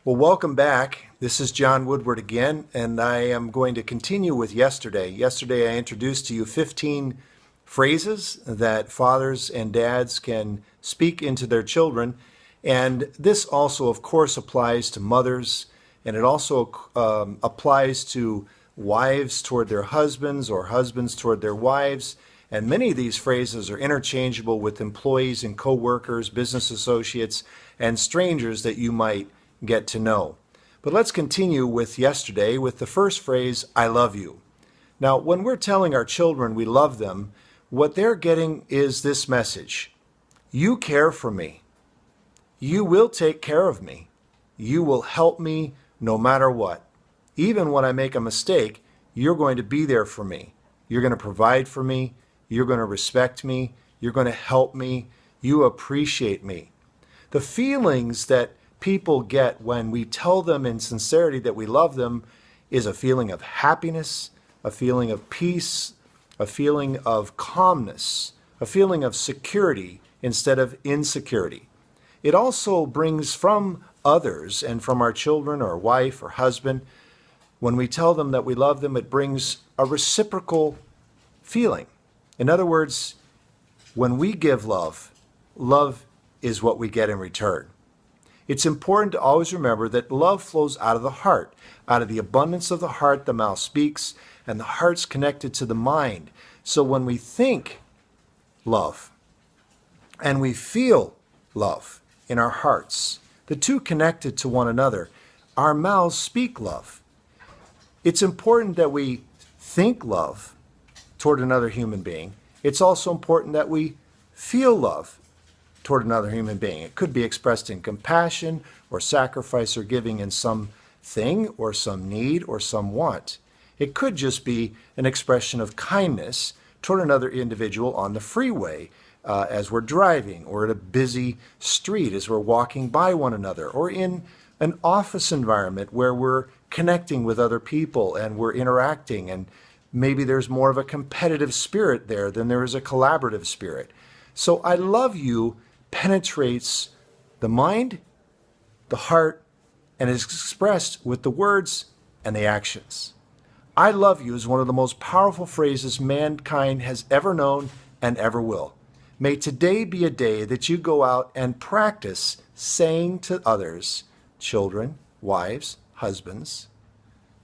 Well, welcome back. This is John Woodward again, and I am going to continue with yesterday. Yesterday, I introduced to you 15 phrases that fathers and dads can speak into their children, and this also, of course, applies to mothers, and it also applies to wives toward their husbands or husbands toward their wives. And many of these phrases are interchangeable with employees and co-workers, business associates, and strangers that you might get to know. But let's continue with yesterday with the first phrase, I love you. Now, when we're telling our children we love them, what they're getting is this message. You care for me. You will take care of me. You will help me no matter what. Even when I make a mistake, you're going to be there for me. You're going to provide for me. You're going to respect me. You're going to help me. You appreciate me. The feelings that people get when we tell them in sincerity that we love them is a feeling of happiness, a feeling of peace, a feeling of calmness, a feeling of security instead of insecurity. It also brings from others and from our children or wife or husband, when we tell them that we love them, it brings a reciprocal feeling. In other words, when we give love, love is what we get in return. It's important to always remember that love flows out of the heart. Out of the abundance of the heart, the mouth speaks, and the heart's connected to the mind. So when we think love and we feel love in our hearts, the two connected to one another, our mouths speak love. It's important that we think love toward another human being. It's also important that we feel love toward another human being. It could be expressed in compassion or sacrifice or giving in some thing or some need or some want. It could just be an expression of kindness toward another individual on the freeway as we're driving, or at a busy street as we're walking by one another, or in an office environment where we're connecting with other people and we're interacting, and maybe there's more of a competitive spirit there than there is a collaborative spirit. So I love you penetrates the mind, the heart, and is expressed with the words and the actions. I love you is one of the most powerful phrases mankind has ever known and ever will. May today be a day that you go out and practice saying to others, children, wives, husbands,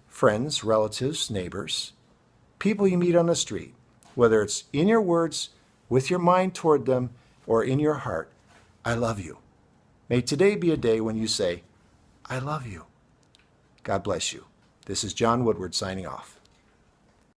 friends, relatives, neighbors, people you meet on the street, whether it's in your words, with your mind toward them, or in your heart, I love you. May today be a day when you say, I love you. God bless you. This is John Woodward signing off.